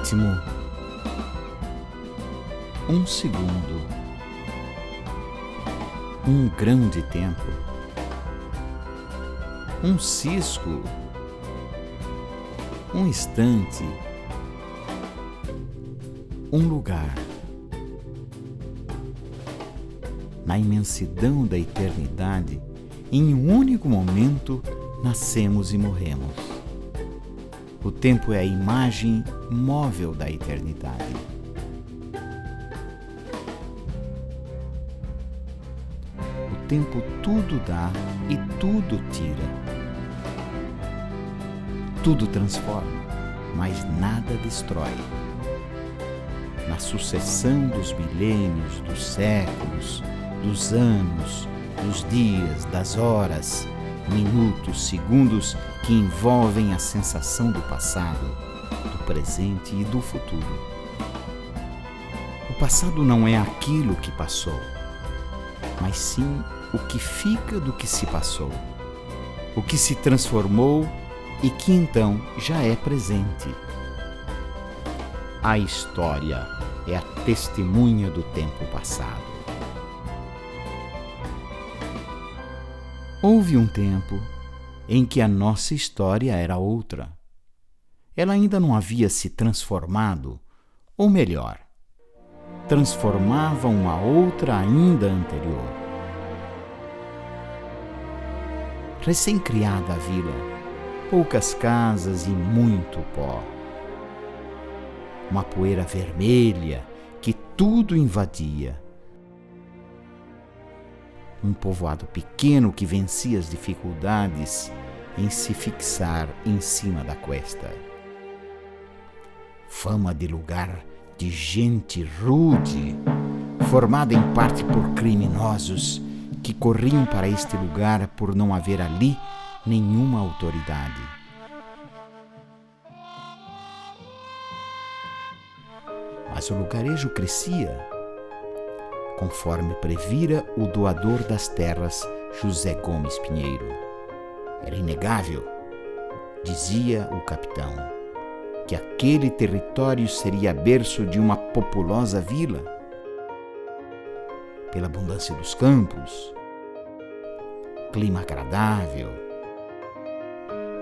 ritmo, um segundo, um grão de tempo, um cisco, um instante, um lugar. Na imensidão da eternidade, em um único momento, nascemos e morremos. O tempo é a imagem móvel da eternidade. O tempo tudo dá e tudo tira. Tudo transforma, mas nada destrói. Na sucessão dos milênios, dos séculos, dos anos, dos dias, das horas, minutos, segundos que envolvem a sensação do passado, do presente e do futuro. O passado não é aquilo que passou, mas sim o que fica do que se passou, o que se transformou e que então já é presente. A história é a testemunha do tempo passado. Houve um tempo em que a nossa história era outra. Ela ainda não havia se transformado, ou melhor, transformava uma outra ainda anterior. Recém-criada a vila, poucas casas e muito pó. Uma poeira vermelha que tudo invadia. Um povoado pequeno que vencia as dificuldades em se fixar em cima da cuesta. Fama de lugar de gente rude, formada em parte por criminosos que corriam para este lugar por não haver ali nenhuma autoridade. Mas o lugarejo crescia, conforme previra o doador das terras, José Gomes Pinheiro. Era inegável, dizia o capitão, que aquele território seria berço de uma populosa vila. Pela abundância dos campos, clima agradável,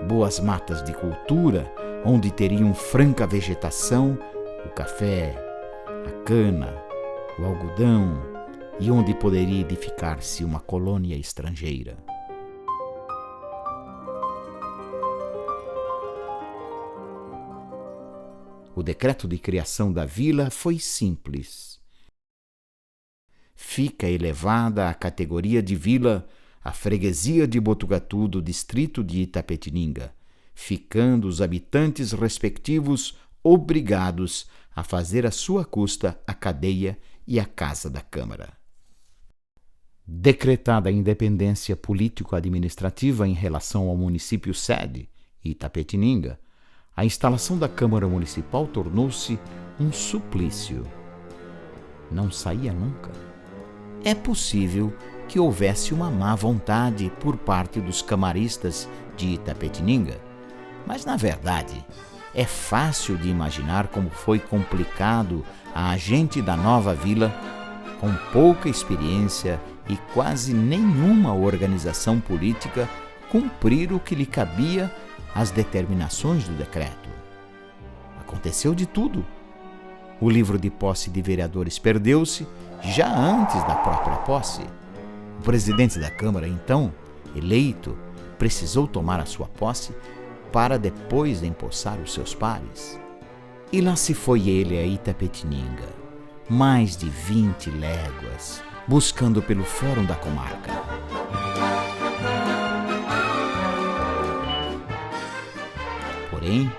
boas matas de cultura, onde teriam franca vegetação, o café, a cana, o algodão, e onde poderia edificar-se uma colônia estrangeira. O decreto de criação da vila foi simples. Fica elevada à categoria de vila a freguesia de Botucatu do distrito de Itapetininga, ficando os habitantes respectivos obrigados a fazer à sua custa a cadeia e a casa da Câmara. Decretada a independência político-administrativa em relação ao município sede, Itapetininga, a instalação da Câmara Municipal tornou-se um suplício. Não saía nunca. É possível que houvesse uma má vontade por parte dos camaristas de Itapetininga, mas, na verdade, é fácil de imaginar como foi complicado a gente da nova vila, com pouca experiência e quase nenhuma organização política, cumprir o que lhe cabia às determinações do decreto. Aconteceu de tudo. O livro de posse de vereadores perdeu-se já antes da própria posse. O presidente da Câmara, então, eleito, precisou tomar a sua posse para depois empossar os seus pares. E lá se foi ele a Itapetininga, mais de 20 léguas, buscando pelo fórum da comarca. Porém,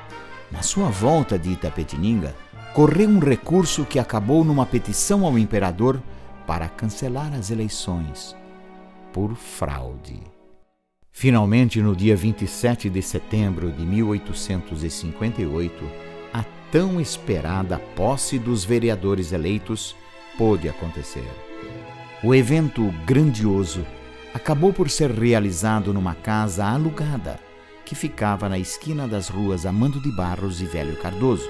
na sua volta de Itapetininga, correu um recurso que acabou numa petição ao imperador para cancelar as eleições por fraude. Finalmente, no dia 27 de setembro de 1858, a tão esperada posse dos vereadores eleitos pôde acontecer. O evento grandioso acabou por ser realizado numa casa alugada que ficava na esquina das ruas Amando de Barros e Velho Cardoso.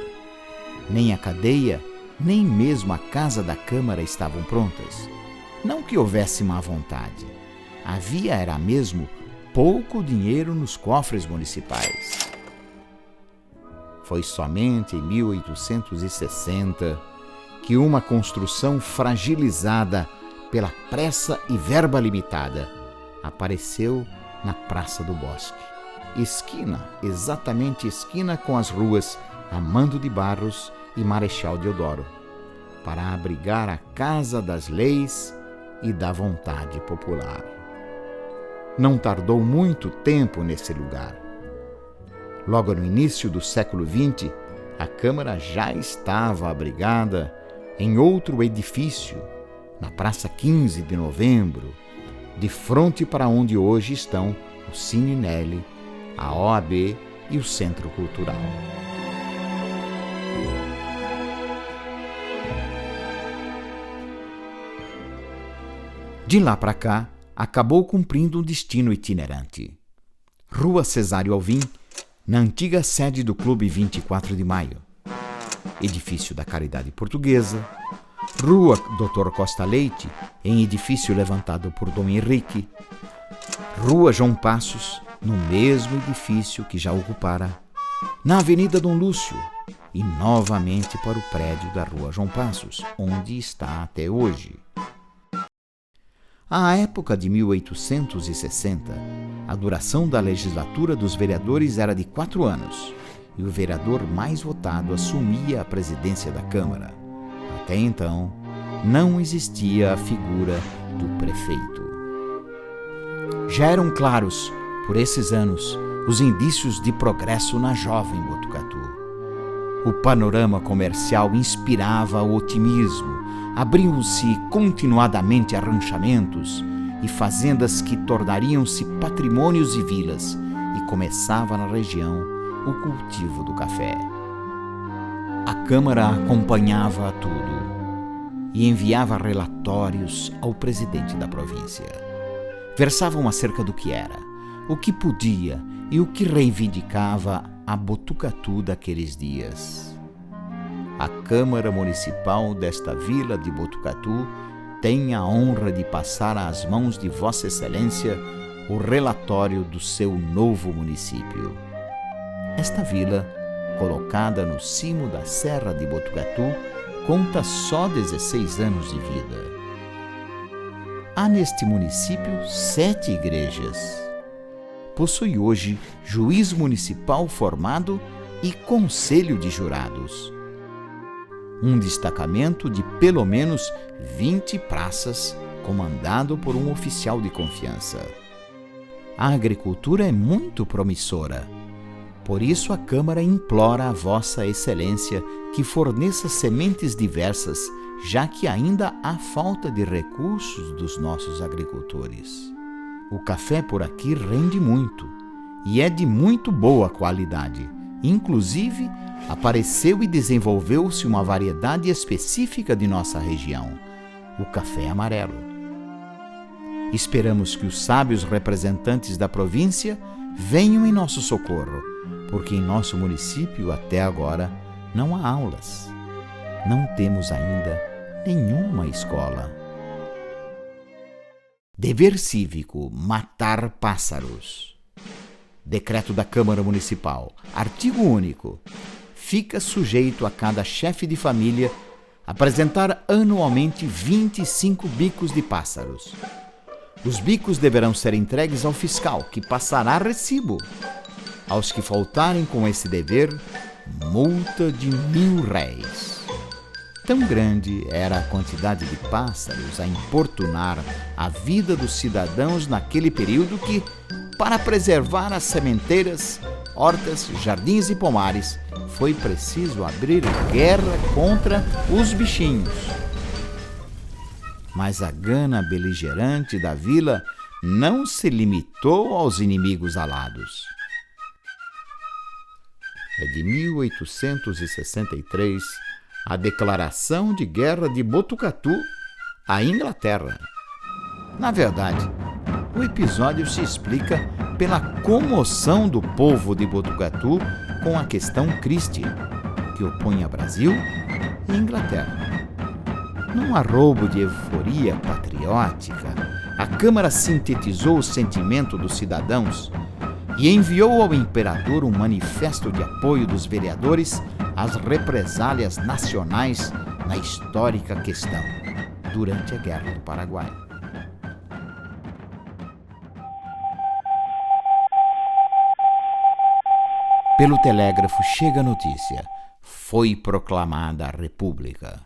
Nem a cadeia, nem mesmo a casa da Câmara estavam prontas. Não que houvesse má vontade. Havia, era mesmo, pouco dinheiro nos cofres municipais. Foi somente em 1860 que uma construção fragilizada pela pressa e verba limitada apareceu na Praça do Bosque, exatamente esquina com as ruas Amando de Barros e Marechal Deodoro, para abrigar a Casa das Leis e da Vontade Popular. Não tardou muito tempo nesse lugar. Logo no início do século XX, a Câmara já estava abrigada em outro edifício, na Praça 15 de Novembro, de frente para onde hoje estão o Cine Nelly, a OAB e o Centro Cultural. De lá para cá, acabou cumprindo um destino itinerante. Rua Cesário Alvim, na antiga sede do Clube 24 de Maio. Edifício da Caridade Portuguesa. Rua Dr. Costa Leite, em edifício levantado por Dom Henrique. Rua João Passos, no mesmo edifício que já ocupara. Na Avenida Dom Lúcio, e novamente para o prédio da Rua João Passos, onde está até hoje. À época de 1860, a duração da legislatura dos vereadores era de 4 anos, e o vereador mais votado assumia a presidência da Câmara. Até então, não existia a figura do prefeito. Já eram claros, por esses anos, os indícios de progresso na jovem Botucatu. O panorama comercial inspirava o otimismo, abriam-se continuadamente arranchamentos e fazendas que tornariam-se patrimônios e vilas, e começava na região o cultivo do café. A Câmara acompanhava tudo e enviava relatórios ao presidente da província. Versavam acerca do que era, o que podia e o que reivindicava a Botucatu daqueles dias. A Câmara Municipal desta vila de Botucatu tem a honra de passar às mãos de Vossa Excelência o relatório do seu novo município. Esta vila, colocada no cimo da Serra de Botucatu, conta só 16 anos de vida. Há neste município 7 igrejas. Possui hoje juiz municipal formado e conselho de jurados. Um destacamento de pelo menos 20 praças, comandado por um oficial de confiança. A agricultura é muito promissora. Por isso a Câmara implora a Vossa Excelência que forneça sementes diversas, já que ainda há falta de recursos dos nossos agricultores. O café por aqui rende muito e é de muito boa qualidade. Inclusive, apareceu e desenvolveu-se uma variedade específica de nossa região, o café amarelo. Esperamos que os sábios representantes da província venham em nosso socorro, porque em nosso município, até agora, não há aulas. Não temos ainda nenhuma escola. Dever cívico: matar pássaros. Decreto da Câmara Municipal. Artigo único. Fica sujeito a cada chefe de família apresentar anualmente 25 bicos de pássaros. Os bicos deverão ser entregues ao fiscal, que passará recibo. Aos que faltarem com esse dever, multa de R$1.000. Tão grande era a quantidade de pássaros a importunar a vida dos cidadãos naquele período que, para preservar as sementeiras, hortas, jardins e pomares, foi preciso abrir guerra contra os bichinhos. Mas a gana beligerante da vila não se limitou aos inimigos alados. É de 1863 a declaração de guerra de Botucatu à Inglaterra. Na verdade, o episódio se explica pela comoção do povo de Botucatu com a questão Christie, que opunha Brasil e Inglaterra. Num arrobo de euforia patriótica, a Câmara sintetizou o sentimento dos cidadãos e enviou ao imperador um manifesto de apoio dos vereadores às represálias nacionais na histórica questão, durante a Guerra do Paraguai. Pelo telégrafo chega a notícia: foi proclamada a República.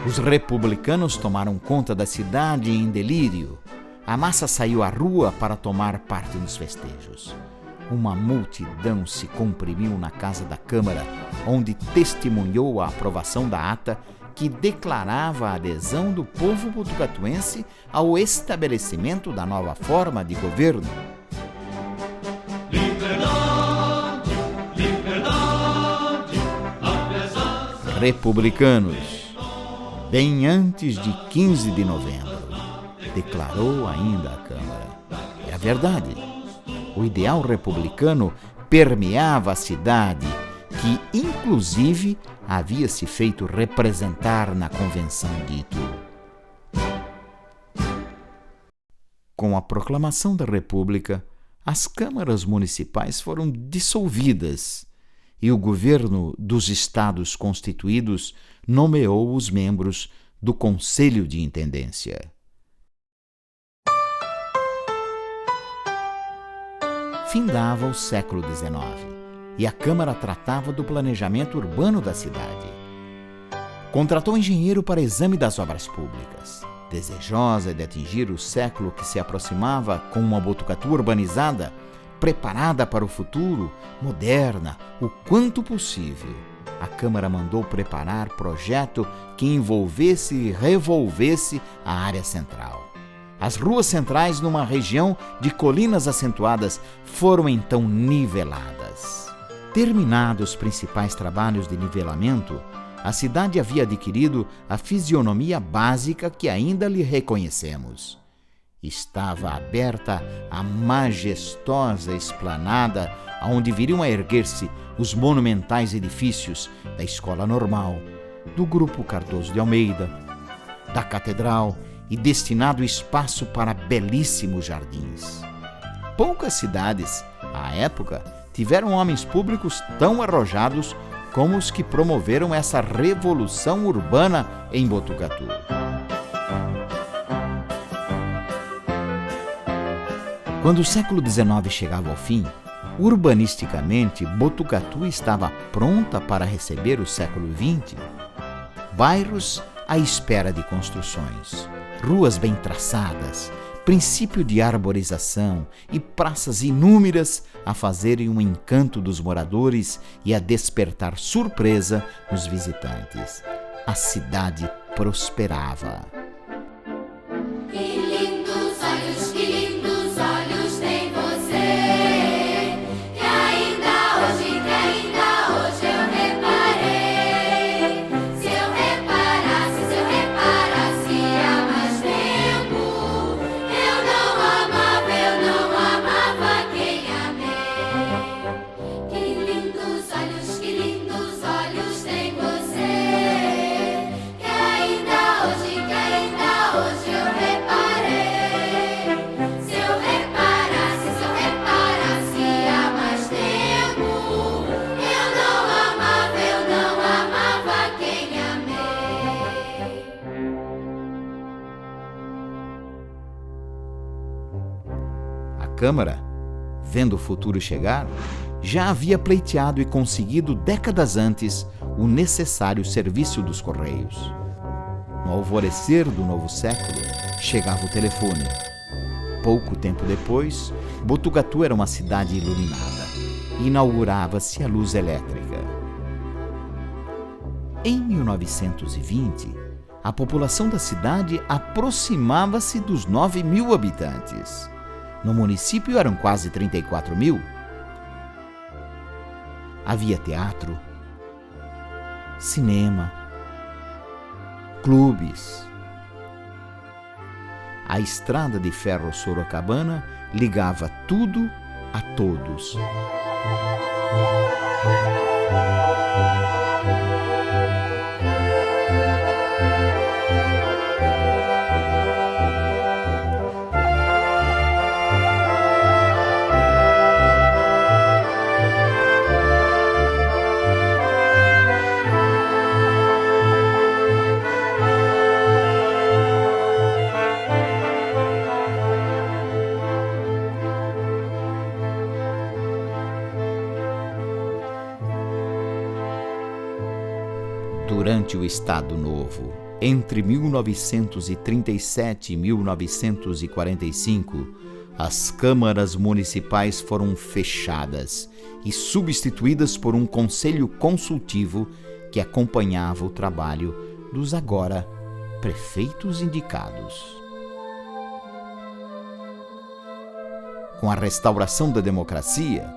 Os republicanos tomaram conta da cidade em delírio. A massa saiu à rua para tomar parte nos festejos. Uma multidão se comprimiu na casa da Câmara, onde testemunhou a aprovação da ata que declarava a adesão do povo botucatuense ao estabelecimento da nova forma de governo. Liberdade, liberdade, republicanos, bem antes de 15 de novembro, declarou ainda a Câmara. É a verdade. O ideal republicano permeava a cidade, que inclusive havia se feito representar na Convenção de Itu. Com a proclamação da República, as câmaras municipais foram dissolvidas e o governo dos estados constituídos nomeou os membros do Conselho de Intendência. Findava o século XIX e a Câmara tratava do planejamento urbano da cidade. Contratou engenheiro para exame das obras públicas. Desejosa de atingir o século que se aproximava com uma Botucatu urbanizada, preparada para o futuro, moderna, o quanto possível, a Câmara mandou preparar projeto que envolvesse e revolvesse a área central. As ruas centrais, numa região de colinas acentuadas, foram então niveladas. Terminados os principais trabalhos de nivelamento, a cidade havia adquirido a fisionomia básica que ainda lhe reconhecemos. Estava aberta a majestosa esplanada onde viriam a erguer-se os monumentais edifícios da Escola Normal, do Grupo Cardoso de Almeida, da Catedral e destinado espaço para belíssimos jardins. Poucas cidades, à época, tiveram homens públicos tão arrojados como os que promoveram essa revolução urbana em Botucatu. Quando o século XIX chegava ao fim, urbanisticamente, Botucatu estava pronta para receber o século XX. Bairros à espera de construções, ruas bem traçadas, princípio de arborização e praças inúmeras a fazerem um encanto dos moradores e a despertar surpresa nos visitantes. A cidade prosperava. Que lindos olhos tem você, que ainda hoje eu reparei. Se eu reparasse há mais tempo, eu não amava quem amei. Que lindos olhos tem você, que ainda hoje eu reparei. Se eu reparasse há mais tempo, eu não amava quem amei. A Câmara, vendo o futuro chegar, já havia pleiteado e conseguido décadas antes o necessário serviço dos Correios. No alvorecer do novo século, chegava o telefone. Pouco tempo depois, Botucatu era uma cidade iluminada e inaugurava-se a luz elétrica. Em 1920, a população da cidade aproximava-se dos 9.000 habitantes. No município eram quase 34.000. Havia teatro, cinema, clubes. A estrada de ferro Sorocabana ligava tudo a todos. Durante o Estado Novo, entre 1937 e 1945, as câmaras municipais foram fechadas e substituídas por um conselho consultivo que acompanhava o trabalho dos agora prefeitos indicados. Com a restauração da democracia,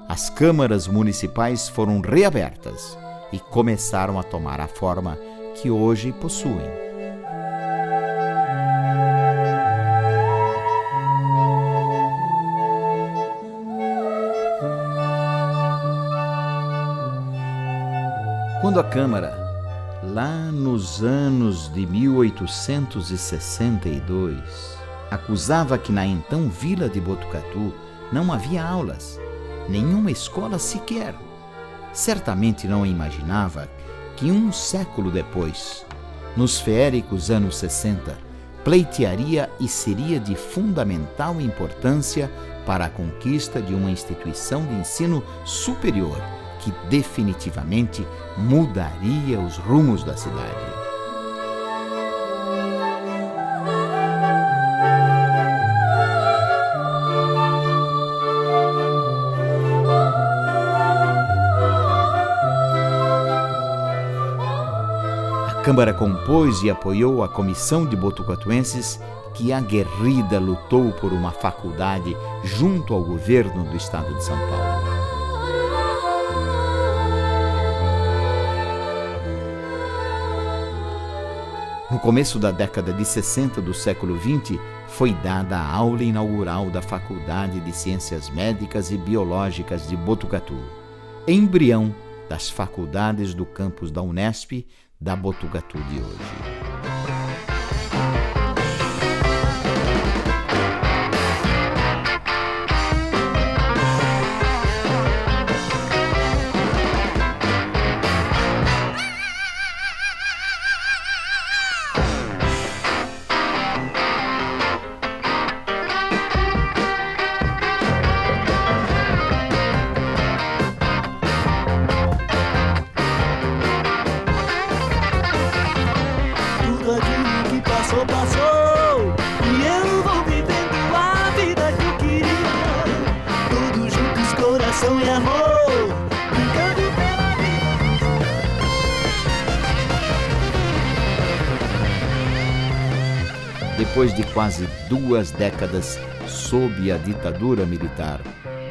as câmaras municipais foram reabertas e começaram a tomar a forma que hoje possuem. Quando a Câmara, lá nos anos de 1862, acusava que na então vila de Botucatu não havia aulas, nenhuma escola sequer, certamente não imaginava que um século depois, nos feéricos anos 60, pleitearia e seria de fundamental importância para a conquista de uma instituição de ensino superior que definitivamente mudaria os rumos da cidade. A Câmara compôs e apoiou a comissão de botucatuenses que aguerrida lutou por uma faculdade junto ao governo do estado de São Paulo. No começo da década de 60 do século XX, foi dada a aula inaugural da Faculdade de Ciências Médicas e Biológicas de Botucatu, embrião das faculdades do campus da Unesp da Botucatu de hoje. Passou, e eu vou vivendo a vida que eu queria. Todos juntos, coração e amor, brincando pela vida. Depois de quase 2 décadas sob a ditadura militar,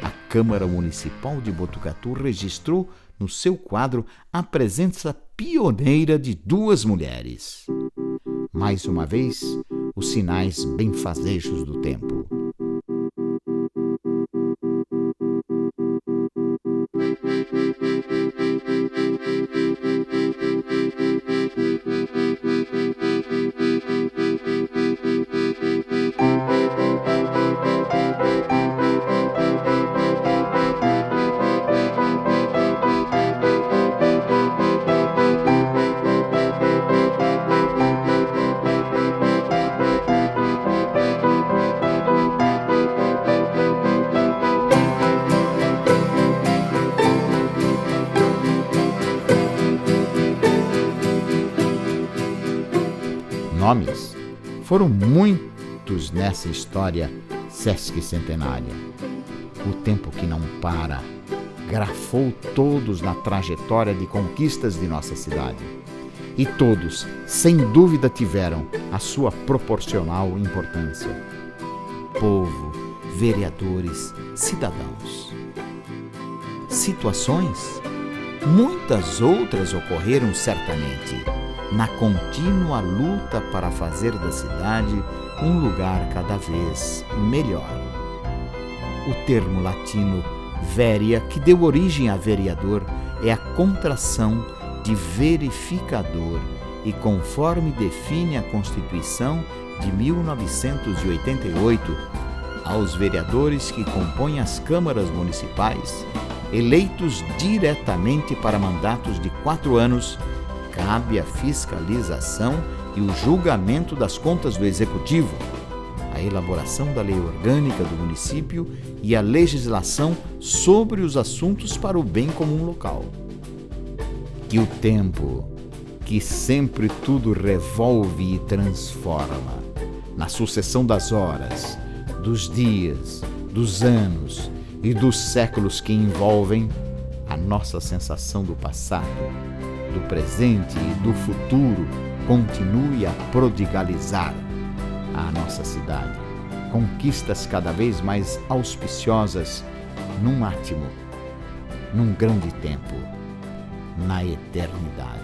a Câmara Municipal de Botucatu registrou no seu quadro a presença pioneira de 2 mulheres. Mais uma vez, os sinais benfazejos do tempo. Nomes foram muitos nessa história sesquicentenária. O tempo que não para grafou todos na trajetória de conquistas de nossa cidade. E todos, sem dúvida, tiveram a sua proporcional importância. Povo, vereadores, cidadãos. Situações, muitas outras ocorreram certamente, na contínua luta para fazer da cidade um lugar cada vez melhor. O termo latino veria, que deu origem a vereador, é a contração de verificador e, conforme define a Constituição de 1988, aos vereadores que compõem as câmaras municipais, eleitos diretamente para mandatos de 4 anos, cabe a fiscalização e o julgamento das contas do Executivo, a elaboração da lei orgânica do município e a legislação sobre os assuntos para o bem comum local. Que o tempo, que sempre tudo revolve e transforma, na sucessão das horas, dos dias, dos anos e dos séculos que envolvem a nossa sensação do passado, do presente e do futuro, continue a prodigalizar à nossa cidade conquistas cada vez mais auspiciosas num átimo, num grande tempo, na eternidade.